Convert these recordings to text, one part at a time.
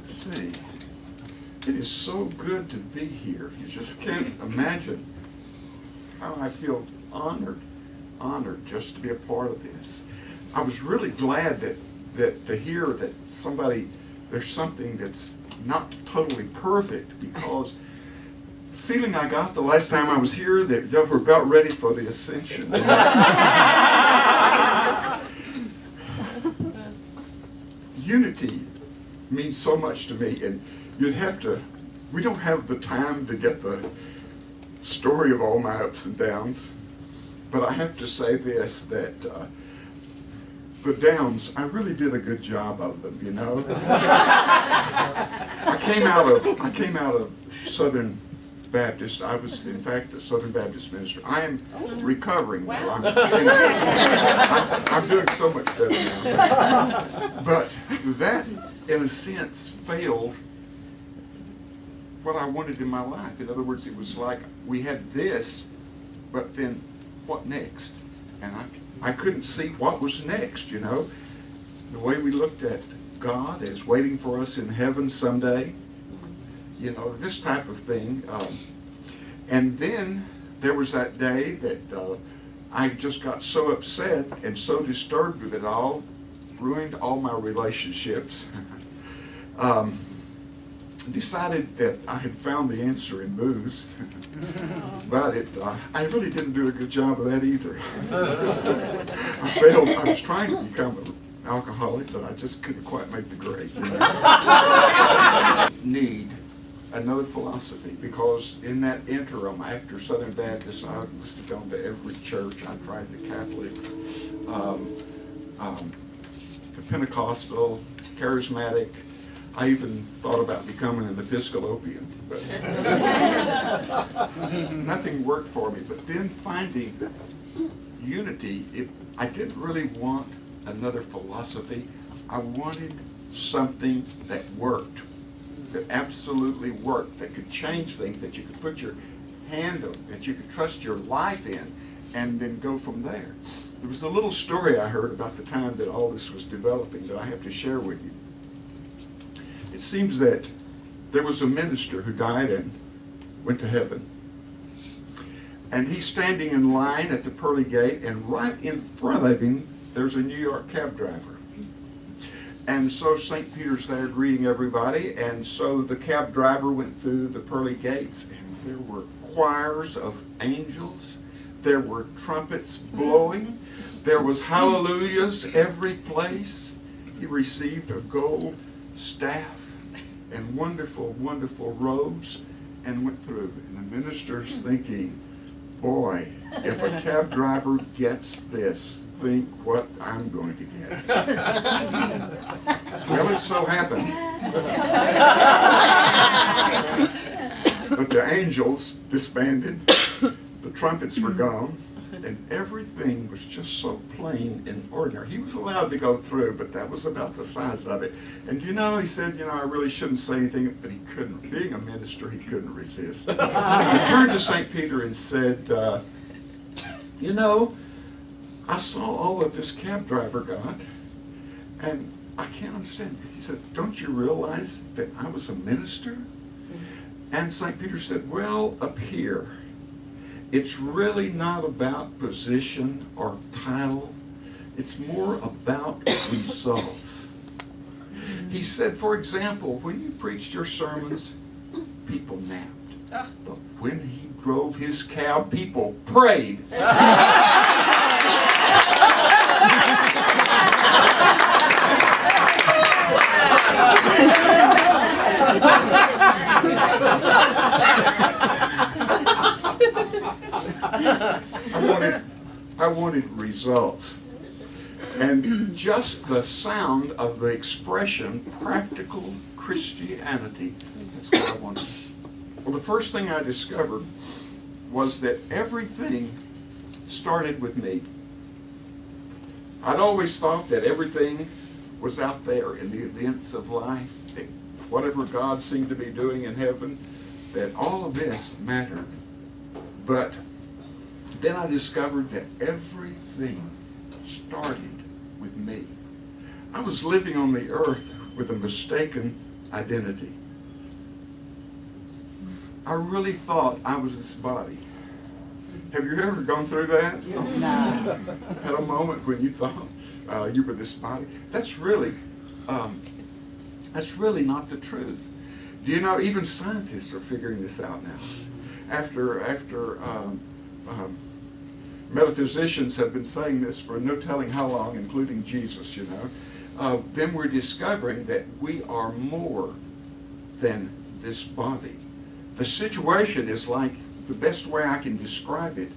Let's see. It is so good to be here. You just can't imagine how I feel honored just to be a part of this. I was really glad that to hear that there's something that's not totally perfect, because the feeling I got the last time I was here that y'all were about ready for the ascension. Unity means so much to me, and we don't have the time to get the story of all my ups and downs, but I have to say this, that the downs, I really did a good job of them, you know. I came out of Southern Baptist. I was, in fact, a Southern Baptist minister. I am recovering now. I'm doing so much better now. But that, in a sense, failed what I wanted in my life. In other words, it was like we had this, but then what next? And I couldn't see what was next, you know. The way we looked at God as waiting for us in heaven someday, you know, this type of thing. And then there was that day that I just got so upset and so disturbed with it all, ruined all my relationships. Decided that I had found the answer in booze, but I really didn't do a good job of that either. I failed. I was trying to become an alcoholic, but I just couldn't quite make the grade. You know? Need another philosophy, because in that interim after Southern Baptist, I must have gone to every church. I tried the Catholics, the Pentecostal, Charismatic. I even thought about becoming an Episcopalian, but nothing worked for me. But then finding unity, I didn't really want another philosophy. I wanted something that worked, that absolutely worked, that could change things, that you could put your hand on, that you could trust your life in, and then go from there. There was a little story I heard about the time that all this was developing that I have to share with you. It seems that there was a minister who died and went to heaven. And he's standing in line at the pearly gate, and right in front of him, there's a New York cab driver. And so St. Peter's there greeting everybody, and so the cab driver went through the pearly gates, and there were choirs of angels. There were trumpets blowing. There was hallelujahs every place. He received a gold staff and wonderful, wonderful robes, and went through. And the minister's thinking, boy, if a cab driver gets this, think what I'm going to get. Well, it so happened. But the angels disbanded, the trumpets were gone, and everything was just so plain and ordinary. He was allowed to go through, but that was about the size of it. And you know, he said, you know, I really shouldn't say anything, but he couldn't. Being a minister, he couldn't resist. He turned to St. Peter and said, you know, I saw all of this cab driver got, and I can't understand. He said, don't you realize that I was a minister? And St. Peter said, well, up here, it's really not about position or title. It's more about results. He said, for example, when you preached your sermons, people napped. But when he drove his cab, people prayed. I wanted results. And just the sound of the expression, practical Christianity, that's what I wanted. Well, the first thing I discovered was that everything started with me. I'd always thought that everything was out there in the events of life, that whatever God seemed to be doing in heaven, that all of this mattered. But then I discovered that everything started with me. I was living on the earth with a mistaken identity. I really thought I was this body. Have you ever gone through that? No. Had a moment when you thought you were this body? That's really not the truth. Do you know, even scientists are figuring this out now. After metaphysicians have been saying this for no telling how long, including Jesus, you know, then we're discovering that we are more than this body. The situation is like, the best way I can describe it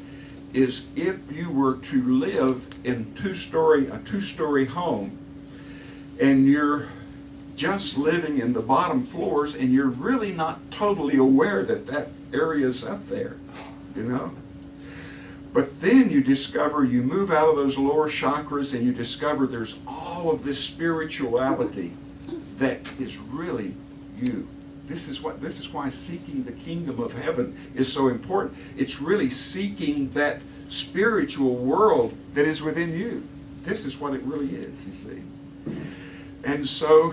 is if you were to live in a two-story home, and you're just living in the bottom floors, and you're really not totally aware that that area's up there, you know? But then you discover, you move out of those lower chakras, and you discover there's all of this spirituality that is really you. This is why seeking the kingdom of heaven is so important. It's really seeking that spiritual world that is within you. This is what it really is, you see. And so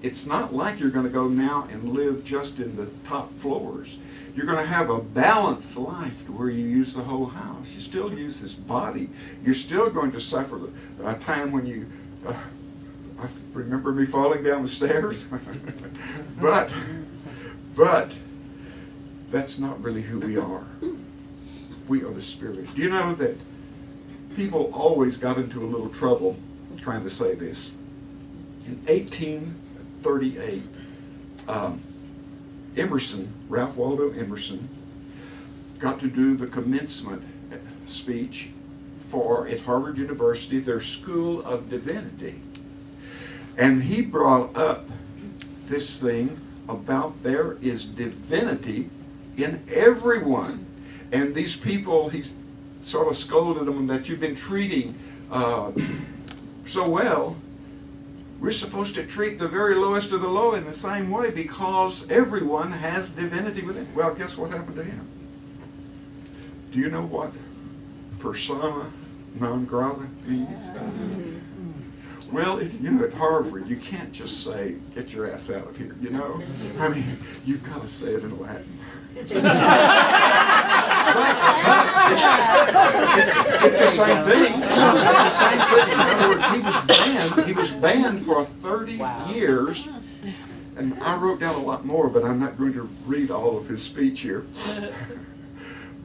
it's not like you're going to go now and live just in the top floors. You're going to have a balanced life to where you use the whole house. You still use this body. You're still going to suffer a time when you... I remember me falling down the stairs. But that's not really who we are. We are the Spirit. Do you know that people always got into a little trouble trying to say this? In 1838, Emerson, Ralph Waldo Emerson, got to do the commencement speech at Harvard University, their School of Divinity. And he brought up this thing about there is divinity in everyone. And these people, he sort of scolded them that you've been treating so well. We're supposed to treat the very lowest of the low in the same way because everyone has divinity within. Well, guess what happened to him? Do you know what persona non grata means? Well, at Harvard, you can't just say, get your ass out of here, you know? I mean, you've got to say it in Latin. It's the same thing. It's the same thing. In other words, he was banned for 30 years. And I wrote down a lot more, but I'm not going to read all of his speech here.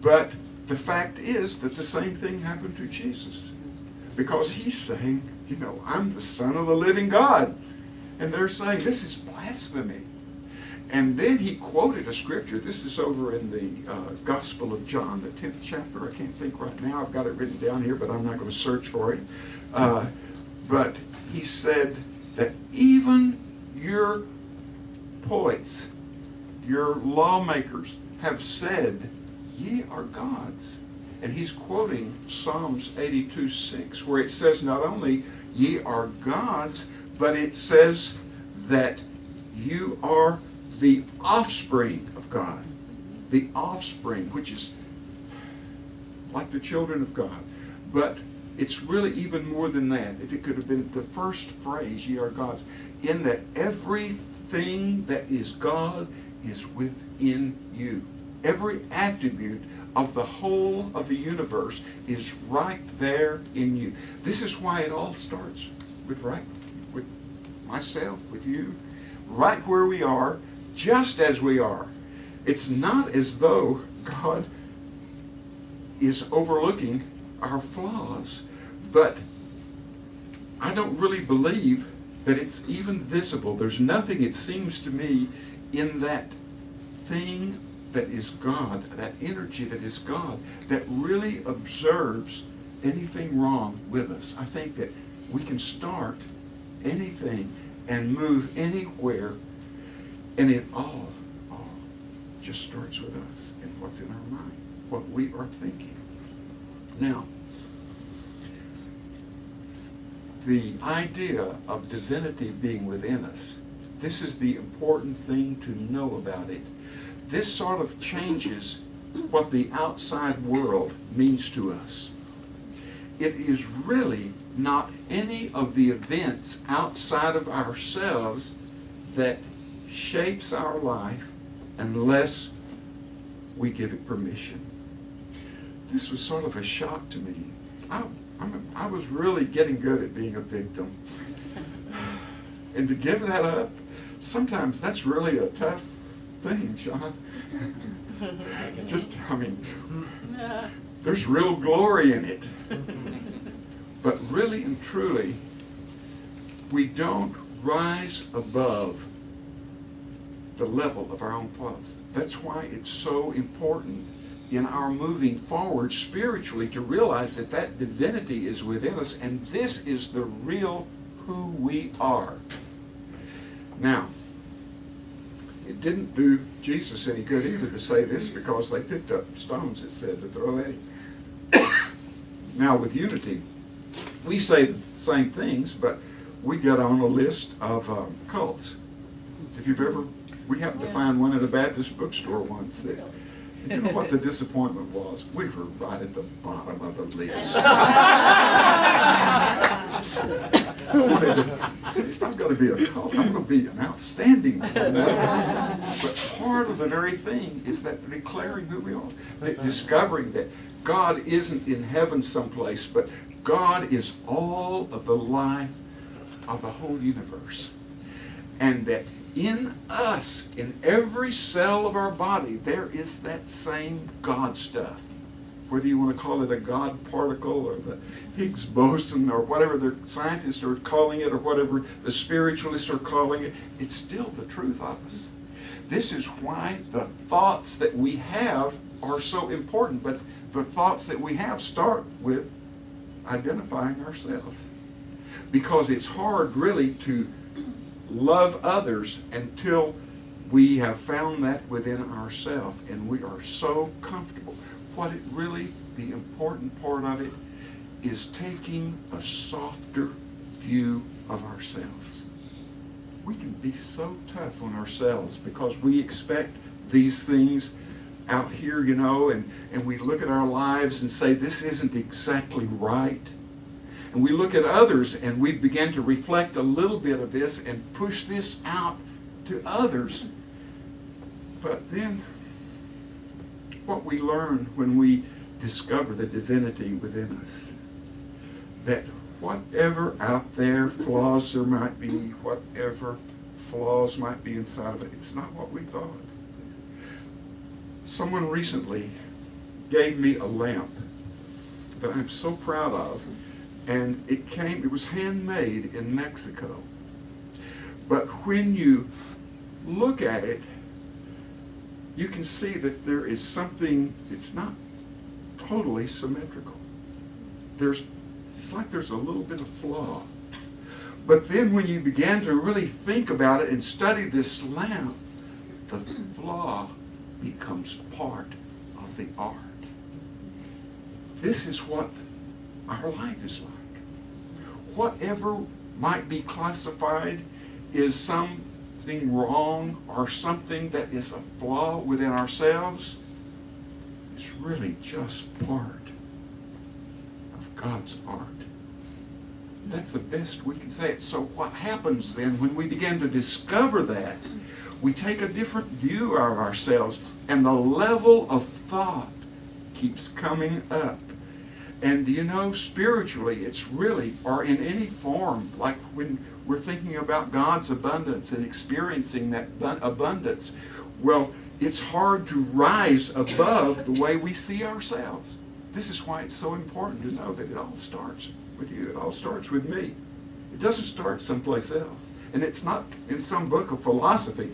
But the fact is that the same thing happened to Jesus. Because he's saying, I'm the Son of the living God. And they're saying, this is blasphemy. And then he quoted a scripture. This is over in the Gospel of John, the 10th chapter. I can't think right now. I've got it written down here, but I'm not going to search for it. But he said that even your poets, your lawmakers, have said, ye are gods. And he's quoting Psalms 82:6, where it says not only ye are gods, but it says that you are the offspring of God. The offspring, which is like the children of God. But it's really even more than that. If it could have been the first phrase, ye are gods, in that everything that is God is within you. Every attribute of the whole of the universe is right there in you. This is why it all starts with myself, with you, right where we are, just as we are. It's not as though God is overlooking our flaws, but I don't really believe that it's even visible. There's nothing, it seems to me, in that thing that is God, that energy that is God, that really observes anything wrong with us. I think that we can start anything and move anywhere, and it all just starts with us and what's in our mind, what we are thinking. Now, the idea of divinity being within us, this is the important thing to know about it. This sort of changes what the outside world means to us. It is really not any of the events outside of ourselves that shapes our life unless we give it permission. This was sort of a shock to me. I was really getting good at being a victim. And to give that up, sometimes that's really a tough thing, Shawn. There's real glory in it. But really and truly, we don't rise above the level of our own thoughts. That's why it's so important in our moving forward spiritually to realize that that divinity is within us, and this is the real who we are. Now, it didn't do Jesus any good either to say this, because they picked up stones, it said, to throw at him. Now, with unity, we say the same things, but we get on a list of cults. If you've ever, we happened to find one at a Baptist bookstore once. That, you know what the disappointment was? We were right at the bottom of the list. If I'm going to be a cult, I'm going to be an outstanding one. But part of the very thing is that declaring who we are, discovering that God isn't in heaven someplace, but God is all of the life of the whole universe. And that in us, in every cell of our body, there is that same God stuff. Whether you want to call it a God particle or the Higgs boson or whatever the scientists are calling it, or whatever the spiritualists are calling it, it's still the truth of us. This is why the thoughts that we have are so important. But the thoughts that we have start with identifying ourselves. Because it's hard really to love others until we have found that within ourselves, and we are so comfortable. What it really, the important part of it, is taking a softer view of ourselves. We can be so tough on ourselves because we expect these things out here, you know, and we look at our lives and say, this isn't exactly right. And we look at others and we begin to reflect a little bit of this and push this out to others. But then what we learn when we discover the divinity within us, that whatever out there flaws there might be, whatever flaws might be inside of it, it's not what we thought. Someone recently gave me a lamp that I'm so proud of. And it was handmade in Mexico. But when you look at it, you can see that there is something, it's not totally symmetrical. It's like there's a little bit of flaw. But then when you begin to really think about it and study this lamp, the flaw becomes part of the art. This is what our life is like. Whatever might be classified is something wrong or something that is a flaw within ourselves is really just part of God's art. That's the best we can say it. So what happens then when we begin to discover that, we take a different view of ourselves, and the level of thought keeps coming up. And you know, spiritually, it's really, or in any form, like when we're thinking about God's abundance and experiencing that abundance, well, it's hard to rise above the way we see ourselves. This is why it's so important to know that it all starts with you. It all starts with me. It doesn't start someplace else. And it's not in some book of philosophy.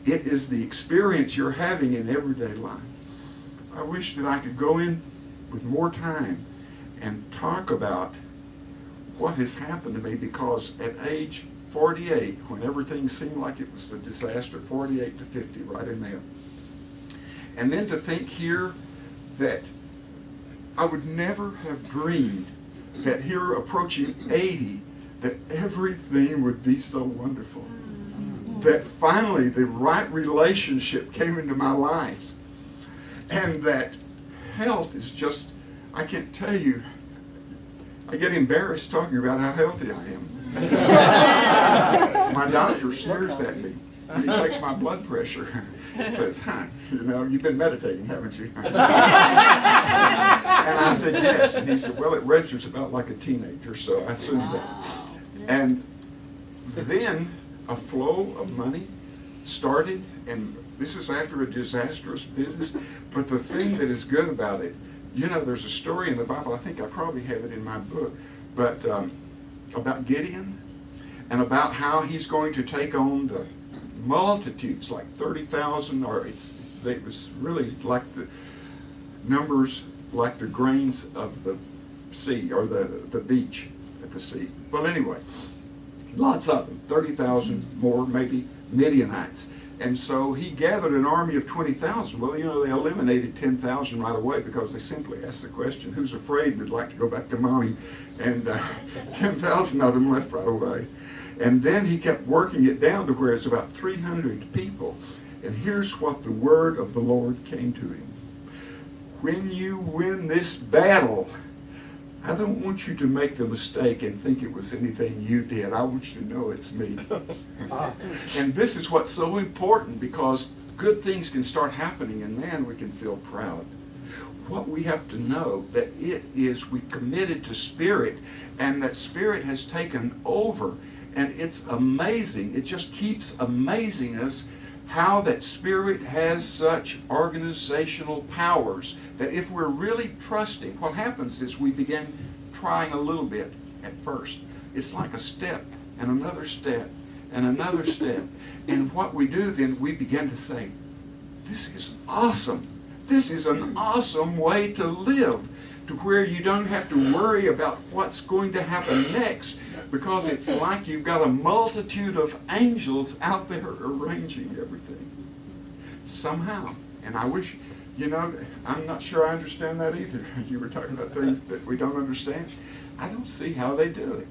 It is the experience you're having in everyday life. I wish that I could go in with more time and talk about what has happened to me, because at age 48, when everything seemed like it was a disaster, 48 to 50, right in there. And then to think here that I would never have dreamed that here approaching 80, that everything would be so wonderful. That finally the right relationship came into my life. And that health is just, I can't tell you, I get embarrassed talking about how healthy I am. My doctor sneers at me. And he takes my blood pressure. He says, you know, you've been meditating, haven't you? And I said, yes. And he said, well, it registers about like a teenager, so I assumed that. And then a flow of money started, and this is after a disastrous business. But the thing that is good about it, you know, there's a story in the Bible, I think I probably have it in my book, but about Gideon, and about how he's going to take on the multitudes, like 30,000, or it was really like the numbers, like the grains of the sea, or the beach at the sea. Well, anyway, lots of them, 30,000 more, maybe Midianites. And so he gathered an army of 20,000. Well, you know, they eliminated 10,000 right away because they simply asked the question, who's afraid and would like to go back to mommy? And 10,000 of them left right away. And then he kept working it down to where it's about 300 people. And here's what the word of the Lord came to him. When you win this battle, I don't want you to make the mistake and think it was anything you did. I want you to know it's me. And this is what's so important, because good things can start happening and man, we can feel proud. What we have to know that it is we've committed to Spirit, and that Spirit has taken over. And it's amazing. It just keeps amazing us how that Spirit has such organizational powers that if we're really trusting, what happens is we begin trying a little bit at first. It's like a step and another step and another step. And what we do then, we begin to say, this is awesome. This is an awesome way to live, to where you don't have to worry about what's going to happen next, because it's like you've got a multitude of angels out there arranging everything. Somehow. And I wish, you know, I'm not sure I understand that either. You were talking about things that we don't understand. I don't see how they do it.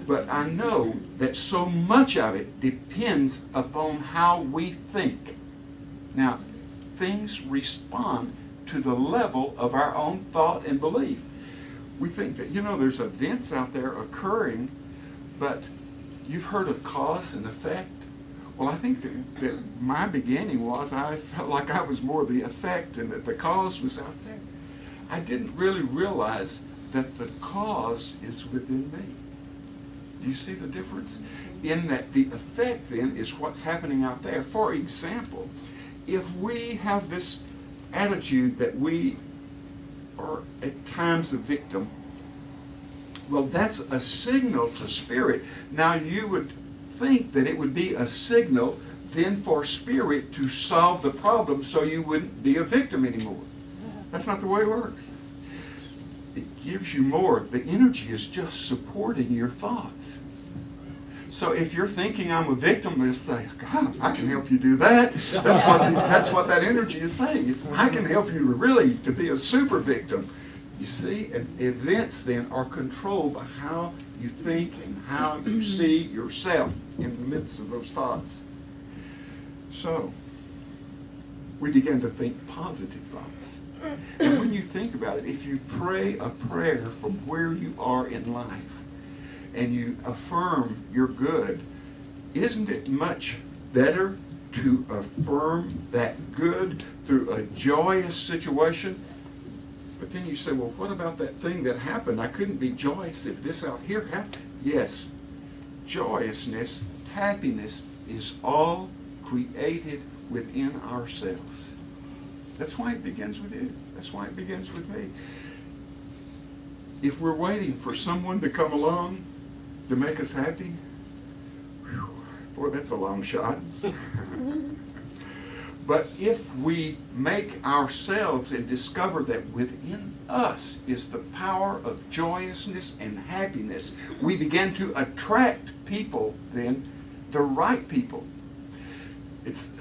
But I know that so much of it depends upon how we think. Now, things respond to the level of our own thought and belief. We think that, you know, there's events out there occurring, but you've heard of cause and effect. Well, I think that my beginning was I felt like I was more the effect and that the cause was out there. I didn't really realize that the cause is within me. Do you see the difference? In that the effect then is what's happening out there. For example, if we have this attitude that we are at times a victim, well, that's a signal to Spirit. Now, you would think that it would be a signal then for Spirit to solve the problem so you wouldn't be a victim anymore. That's not the way it works. It gives you more. The energy is just supporting your thoughts. So if you're thinking I'm a victim, let's say, God, I can help you do that. That's what that energy is saying. It's, I can help you really to be a super victim. You see, and events then are controlled by how you think and how you see yourself in the midst of those thoughts. So, we begin to think positive thoughts. And when you think about it, if you pray a prayer from where you are in life and you affirm your good, isn't it much better to affirm that good through a joyous situation? But then you say, well, what about that thing that happened? I couldn't be joyous if this out here happened. Yes, joyousness, happiness is all created within ourselves. That's why it begins with you. That's why it begins with me. If we're waiting for someone to come along to make us happy, whew, boy, that's a long shot. But if we make ourselves and discover that within us is the power of joyousness and happiness, we begin to attract people then, the right people. It's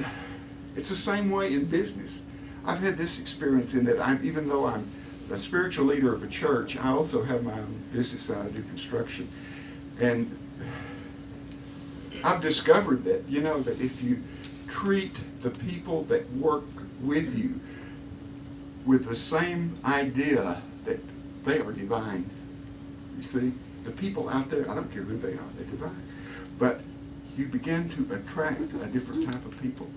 the same way in business. I've had this experience in that even though I'm a spiritual leader of a church, I also have my own business that I do construction. And I've discovered that, you know, that if you treat the people that work with you with the same idea that they are divine. You see, the people out there, I don't care who they are, they're divine. But you begin to attract a different type of people.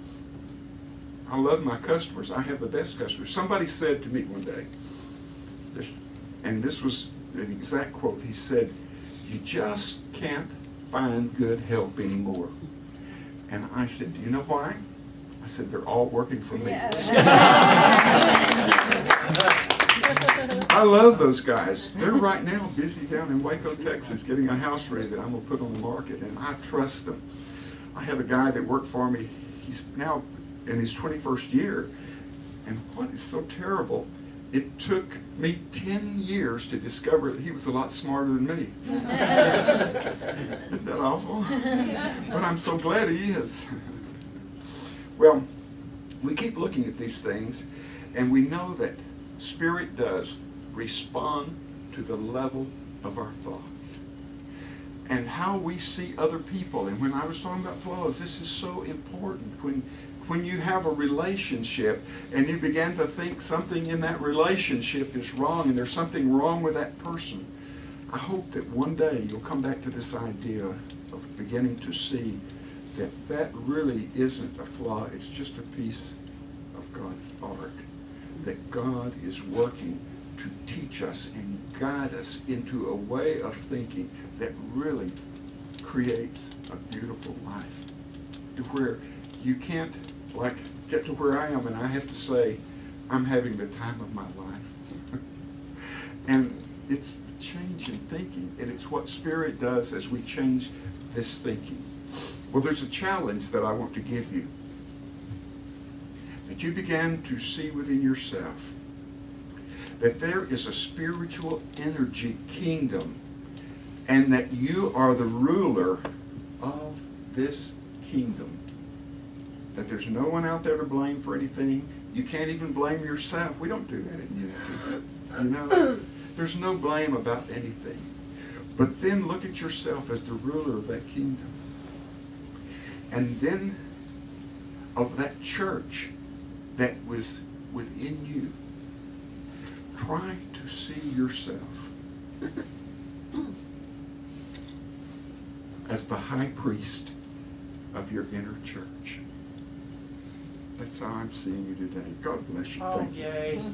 I love my customers. I have the best customers. Somebody said to me one day, and this was an exact quote, he said, "You just can't find good help anymore." And I said, "Do you know why?" I said, "They're all working for me." I love those guys. They're right now busy down in Waco, Texas, getting a house ready that I'm going to put on the market, and I trust them. I have a guy that worked for me. He's now in his 21st year, and what is so terrible, it took me 10 years to discover that he was a lot smarter than me. Isn't that awful? But I'm so glad he is. Well, we keep looking at these things, and we know that Spirit does respond to the level of our thoughts and how we see other people. And when I was talking about flaws, this is so important. When you have a relationship and you begin to think something in that relationship is wrong and there's something wrong with that person, I hope that one day you'll come back to this idea of beginning to see that that really isn't a flaw, it's just a piece of God's art. That God is working to teach us and guide us into a way of thinking that really creates a beautiful life. To where you can't get to where I am and I have to say, I'm having the time of my life. And it's the change in thinking, and it's what Spirit does as we change this thinking. Well, there's a challenge that I want to give you. That you began to see within yourself that there is a spiritual energy kingdom and that you are the ruler of this kingdom. That there's no one out there to blame for anything. You can't even blame yourself. We don't do that in unity. You know, there's no blame about anything. But then look at yourself as the ruler of that kingdom. And then of that church that was within you. Try to see yourself as the high priest of your inner church. That's how I'm seeing you today. God bless you. Thank you.